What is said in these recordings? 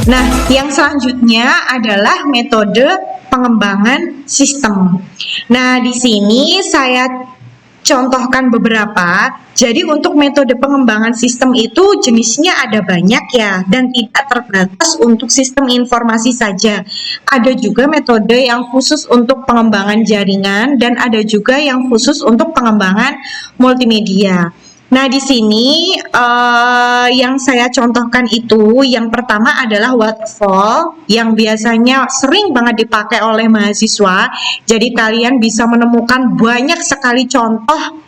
Nah, yang selanjutnya adalah metode pengembangan sistem. Nah, di sini saya contohkan beberapa. Jadi untuk metode pengembangan sistem itu jenisnya ada banyak ya, dan tidak terbatas untuk sistem informasi saja. Ada juga metode yang khusus untuk pengembangan jaringan dan ada juga yang khusus untuk pengembangan multimedia. Nah, di sini yang saya contohkan itu yang pertama adalah waterfall yang biasanya sering banget dipakai oleh mahasiswa. Jadi kalian bisa menemukan banyak sekali contoh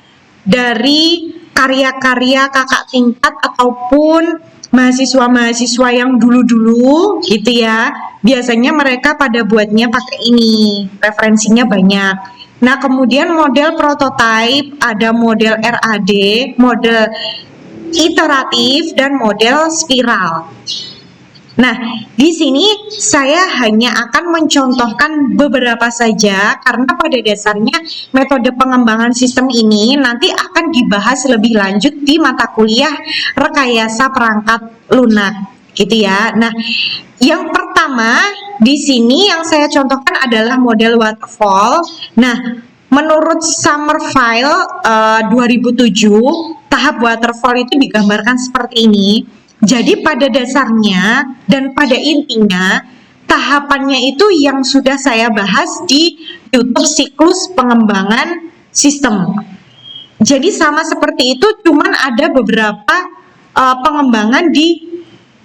dari karya-karya kakak tingkat ataupun mahasiswa-mahasiswa yang dulu-dulu gitu ya. Biasanya mereka pada buatnya pakai ini, referensinya banyak. Nah, kemudian model prototype, ada model RAD, model iteratif, dan model spiral. Nah, di sini saya hanya akan mencontohkan beberapa saja karena pada dasarnya metode pengembangan sistem ini nanti akan dibahas lebih lanjut di mata kuliah rekayasa perangkat lunak, gitu ya. Nah, yang pertama di sini yang saya contohkan adalah model waterfall. Nah, menurut Summerville 2007, tahap waterfall itu digambarkan seperti ini. Jadi pada dasarnya dan pada intinya tahapannya itu yang sudah saya bahas di YouTube siklus pengembangan sistem. Jadi sama seperti itu, cuman ada beberapa pengembangan di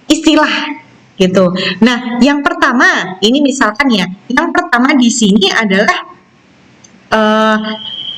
istilah gitu. Nah, yang pertama ini misalkan ya, yang pertama di sini adalah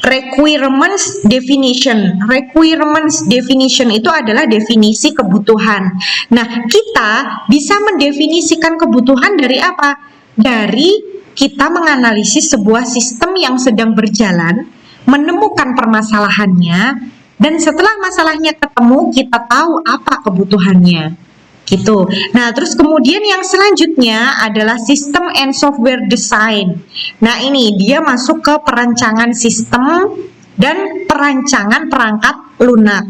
requirements definition. Requirements definition itu adalah definisi kebutuhan. Nah, kita bisa mendefinisikan kebutuhan dari apa? Dari kita menganalisis sebuah sistem yang sedang berjalan, menemukan permasalahannya, dan setelah masalahnya ketemu, kita tahu apa kebutuhannya. Gitu. Nah, terus kemudian yang selanjutnya adalah System and Software Design. Nah, ini dia masuk ke perancangan sistem dan perancangan perangkat lunak.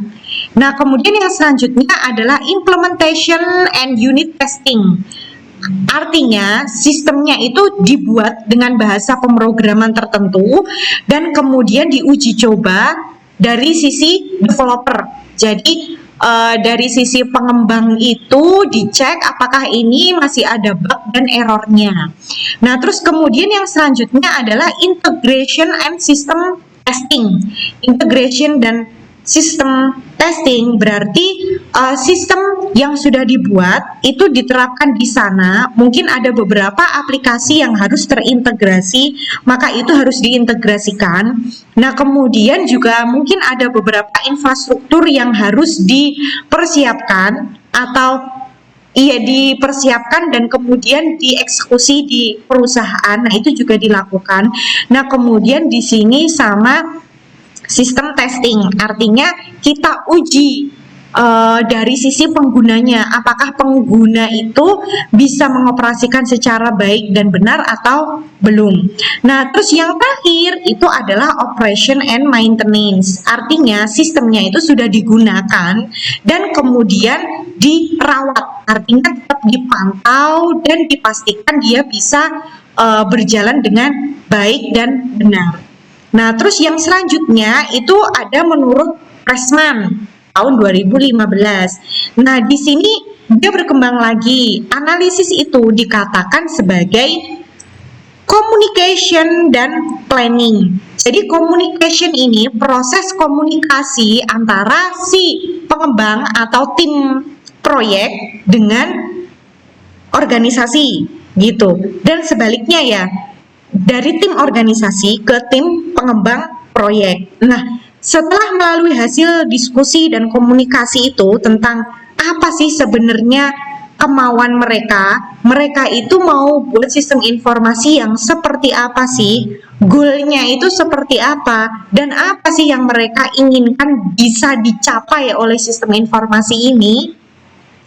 Nah, kemudian yang selanjutnya adalah Implementation and Unit Testing. Artinya, sistemnya itu dibuat dengan bahasa pemrograman tertentu dan kemudian diuji coba dari sisi developer. Jadi, dari sisi pengembang itu dicek apakah ini masih ada bug dan errornya. Nah, terus kemudian yang selanjutnya adalah integration and system testing. Integration dan sistem testing berarti sistem yang sudah dibuat itu diterapkan di sana. Mungkin ada beberapa aplikasi yang harus terintegrasi, maka itu harus diintegrasikan. Nah, kemudian juga mungkin ada beberapa infrastruktur yang harus dipersiapkan atau dipersiapkan dan kemudian dieksekusi di perusahaan. Nah, itu juga dilakukan. Nah, kemudian di sini sama sistem testing, artinya kita uji dari sisi penggunanya, apakah pengguna itu bisa mengoperasikan secara baik dan benar atau belum. Nah, terus yang terakhir itu adalah operation and maintenance, artinya sistemnya itu sudah digunakan dan kemudian dirawat, artinya tetap dipantau dan dipastikan dia bisa berjalan dengan baik dan benar. Nah, terus yang selanjutnya itu ada menurut Pressman tahun 2015. Nah, di sini dia berkembang lagi. Analisis itu dikatakan sebagai communication dan planning. Jadi communication ini proses komunikasi antara si pengembang atau tim proyek dengan organisasi gitu. Dan sebaliknya ya, dari tim organisasi ke tim pengembang proyek. Nah, setelah melalui hasil diskusi dan komunikasi itu tentang apa sih sebenarnya kemauan mereka itu mau buat sistem informasi yang seperti apa sih, goalnya itu seperti apa, dan apa sih yang mereka inginkan bisa dicapai oleh sistem informasi ini.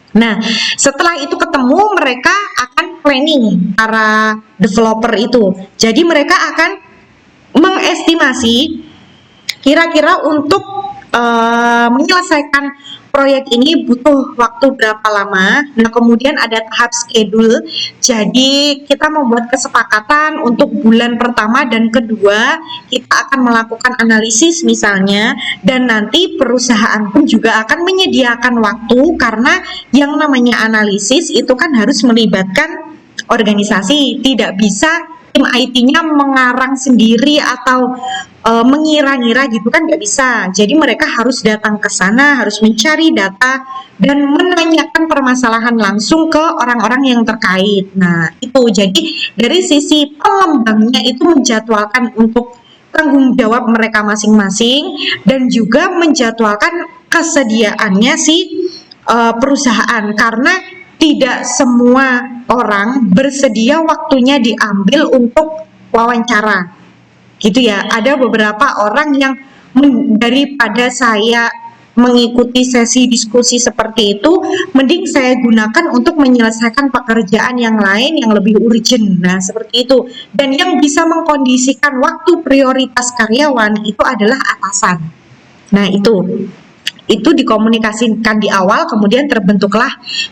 Nah, setelah itu ketemu, mereka akan planning para developer itu. Jadi mereka akan mengestimasi kira-kira untuk menyelesaikan proyek ini butuh waktu berapa lama. Nah, kemudian ada tahap schedule. Jadi, kita membuat kesepakatan untuk bulan pertama dan kedua, kita akan melakukan analisis misalnya, dan nanti perusahaan pun juga akan menyediakan waktu karena yang namanya analisis itu kan harus melibatkan organisasi, tidak bisa tim IT-nya mengarang sendiri atau mengira-ngira gitu kan nggak bisa. Jadi mereka harus datang ke sana, harus mencari data dan menanyakan permasalahan langsung ke orang-orang yang terkait. Nah, itu jadi dari sisi pengembangnya itu menjadwalkan untuk tanggung jawab mereka masing-masing dan juga menjadwalkan kesediaannya si perusahaan karena tidak semua orang bersedia waktunya diambil untuk wawancara gitu ya. Ada beberapa orang yang daripada saya mengikuti sesi diskusi seperti itu, mending saya gunakan untuk menyelesaikan pekerjaan yang lain yang lebih urgent. Nah, seperti itu. Dan yang bisa mengkondisikan waktu prioritas karyawan itu adalah atasan. Nah, itu dikomunikasikan di awal, kemudian terbentuklah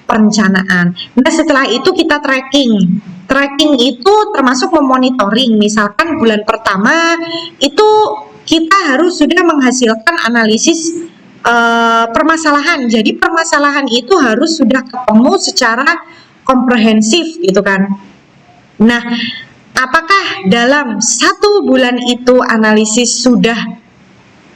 perencanaan. Nah, setelah itu kita tracking. Tracking itu termasuk memonitoring. Misalkan bulan pertama itu kita harus sudah menghasilkan analisis permasalahan. Jadi permasalahan itu harus sudah ketemu secara komprehensif gitu kan. Nah, apakah dalam 1 bulan itu analisis sudah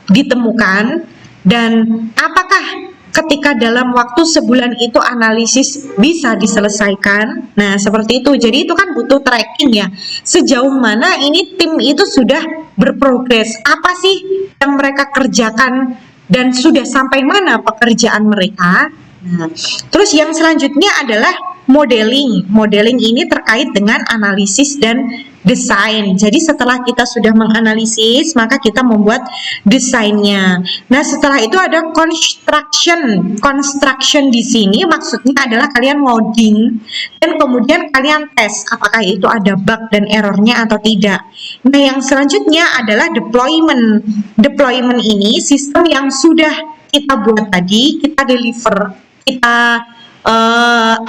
ditemukan? Dan apakah ketika dalam waktu sebulan itu analisis bisa diselesaikan? Nah, seperti itu. Jadi itu kan butuh tracking ya. Sejauh mana ini tim itu sudah berprogres? Apa sih yang mereka kerjakan dan sudah sampai mana pekerjaan mereka? Nah, terus yang selanjutnya adalah modeling. Modeling ini terkait dengan analisis dan desain. Jadi setelah kita sudah menganalisis, maka kita membuat desainnya. Nah, setelah itu ada construction. Construction di sini maksudnya adalah kalian ngoding dan kemudian kalian tes apakah itu ada bug dan errornya atau tidak. Nah, yang selanjutnya adalah deployment. Deployment ini sistem yang sudah kita buat tadi, kita deliver, kita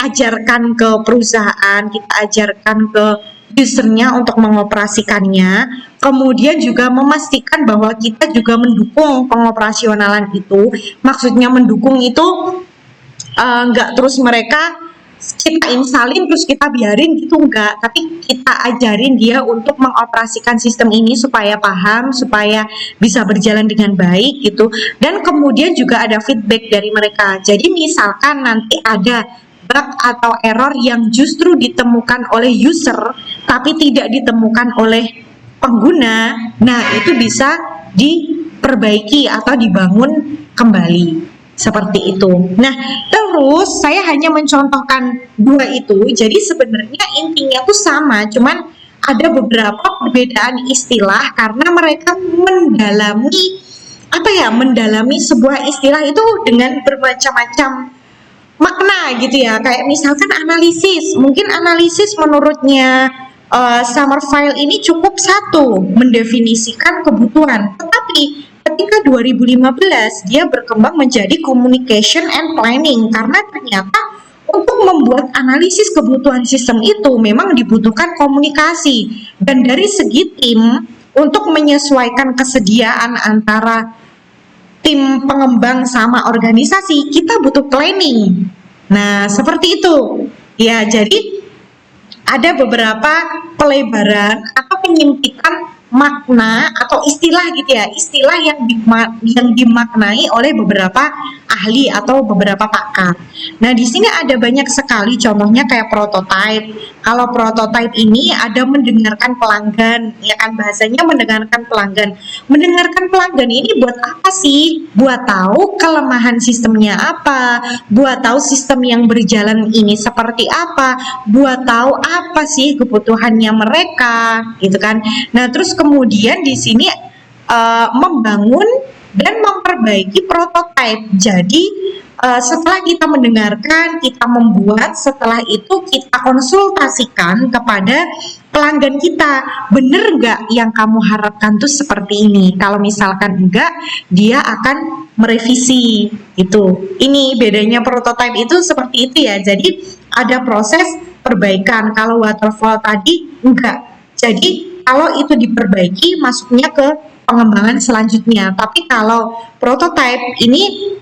ajarkan ke perusahaan, kita ajarkan ke usernya untuk mengoperasikannya, kemudian juga memastikan bahwa kita juga mendukung pengoperasionalan itu. Maksudnya mendukung itu nggak terus mereka kita installin terus kita biarin gitu, enggak, tapi kita ajarin dia untuk mengoperasikan sistem ini supaya paham, supaya bisa berjalan dengan baik gitu. Dan kemudian juga ada feedback dari mereka. Jadi misalkan nanti ada bug atau error yang justru ditemukan oleh user tapi tidak ditemukan oleh pengguna, nah itu bisa diperbaiki atau dibangun kembali. Seperti itu. Nah, terus saya hanya mencontohkan 2 itu. Jadi sebenarnya intinya tuh sama, cuman ada beberapa perbedaan istilah karena mereka mendalami sebuah istilah itu dengan bermacam-macam makna gitu ya. Kayak misalkan analisis. Mungkin analisis menurutnya Summerville ini cukup 1 mendefinisikan kebutuhan. Tetapi ketika 2015 dia berkembang menjadi communication and planning karena ternyata untuk membuat analisis kebutuhan sistem itu memang dibutuhkan komunikasi, dan dari segi tim untuk menyesuaikan kesediaan antara tim pengembang sama organisasi kita butuh planning. Nah, seperti itu ya. Jadi ada beberapa pelebaran atau penyempitan makna atau istilah gitu ya, istilah yang dimaknai oleh beberapa ahli atau beberapa pakar. Nah, di sini ada banyak sekali contohnya kayak prototype. Kalau prototype ini ada mendengarkan pelanggan, ya kan, bahasanya mendengarkan pelanggan. Mendengarkan pelanggan ini buat apa sih? Buat tahu kelemahan sistemnya apa, buat tahu sistem yang berjalan ini seperti apa, buat tahu apa sih kebutuhannya mereka, gitu kan. Nah, terus kemudian di sini membangun dan memperbaiki prototipe. Jadi setelah kita mendengarkan, kita membuat, setelah itu kita konsultasikan kepada pelanggan kita, bener nggak yang kamu harapkan tuh seperti ini. Kalau misalkan enggak, dia akan merevisi itu. Ini bedanya prototipe itu seperti itu ya. Jadi ada proses perbaikan. Kalau waterfall tadi enggak. Jadi kalau itu diperbaiki, masuknya ke pengembangan selanjutnya. Tapi kalau prototipe ini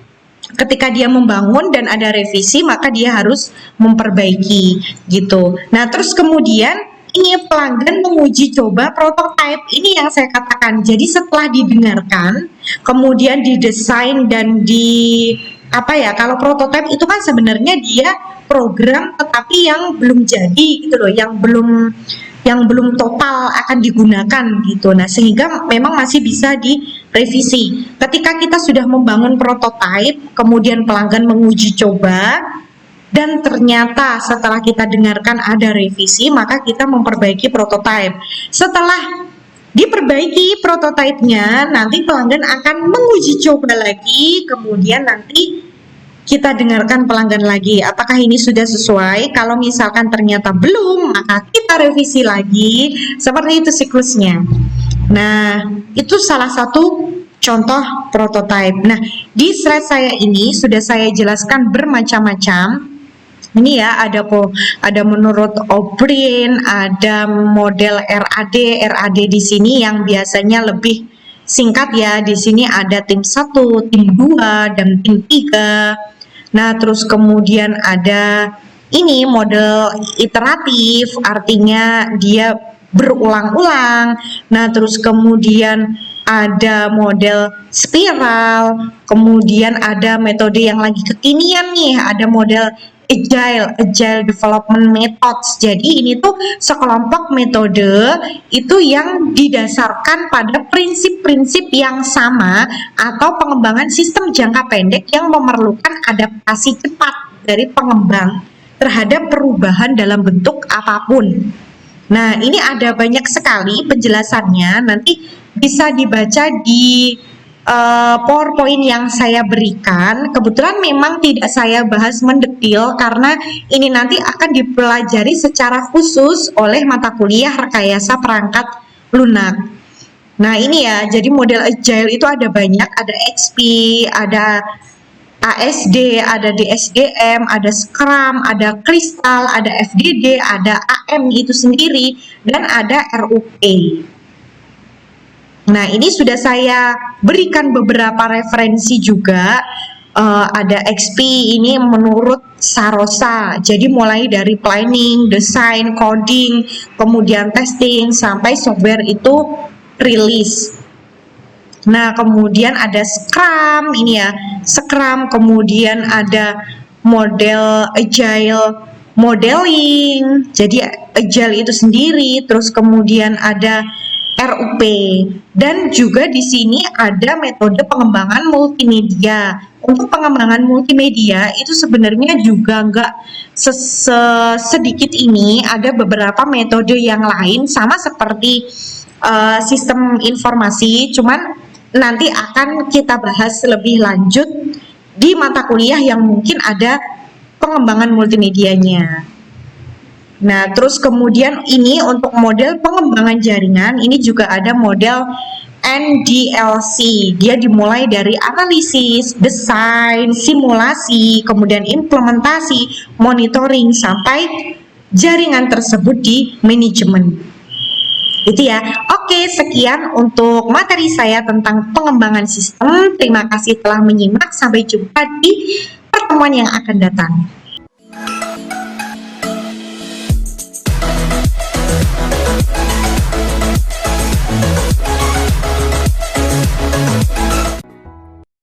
ketika dia membangun dan ada revisi, maka dia harus memperbaiki gitu. Nah, terus kemudian ini pelanggan menguji coba prototipe, ini yang saya katakan. Jadi setelah didengarkan, kemudian didesain dan kalau prototipe itu kan sebenarnya dia program tetapi yang belum jadi gitu loh, yang belum total akan digunakan gitu. Nah, sehingga memang masih bisa direvisi. Ketika kita sudah membangun prototipe, kemudian pelanggan menguji coba, dan ternyata setelah kita dengarkan ada revisi, maka kita memperbaiki prototipe. Setelah diperbaiki prototipenya, nanti pelanggan akan menguji coba lagi, kemudian nanti kita dengarkan pelanggan lagi, apakah ini sudah sesuai. Kalau misalkan ternyata belum, maka kita revisi lagi. Seperti itu siklusnya. Nah, itu salah satu contoh prototipe. Nah, di slide saya ini sudah saya jelaskan bermacam-macam. Ini ya, ada menurut O'Brien, ada model RAD di sini yang biasanya lebih singkat ya. Di sini ada tim 1, tim 2, dan tim 3. Nah, terus kemudian ada ini model iteratif, artinya dia berulang-ulang. Nah, terus kemudian ada model spiral, kemudian ada metode yang lagi kekinian nih, ada model Agile Development Methods. Jadi ini tuh sekelompok metode itu yang didasarkan pada prinsip-prinsip yang sama atau pengembangan sistem jangka pendek yang memerlukan adaptasi cepat dari pengembang terhadap perubahan dalam bentuk apapun. Nah, ini ada banyak sekali penjelasannya, nanti bisa dibaca di PowerPoint yang saya berikan. Kebetulan memang tidak saya bahas mendetil karena ini nanti akan dipelajari secara khusus oleh mata kuliah rekayasa perangkat lunak. Nah, ini ya, jadi model agile itu ada banyak, ada XP, ada ASD, ada DSDM, ada Scrum, ada Kristal, ada FDD, ada AM itu sendiri, dan ada RUP. Nah, ini sudah saya berikan beberapa referensi juga. Ada XP ini menurut Sarosa. Jadi mulai dari planning, desain, coding, kemudian testing, sampai software itu rilis. Nah, kemudian ada Scrum, ini ya, Scrum, kemudian ada model Agile Modeling, jadi Agile itu sendiri, terus kemudian ada RUP, dan juga di sini ada metode pengembangan multimedia. Untuk pengembangan multimedia itu sebenarnya juga nggak sedikit ini, ada beberapa metode yang lain sama seperti sistem informasi, cuman nanti akan kita bahas lebih lanjut di mata kuliah yang mungkin ada pengembangan multimedianya. Nah, terus kemudian ini untuk model pengembangan jaringan, ini juga ada model NDLC. Dia dimulai dari analisis, desain, simulasi, kemudian implementasi, monitoring, sampai jaringan tersebut di manajemen. Itu ya. Oke, sekian untuk materi saya tentang pengembangan sistem. Terima kasih telah menyimak. Sampai jumpa di pertemuan yang akan datang.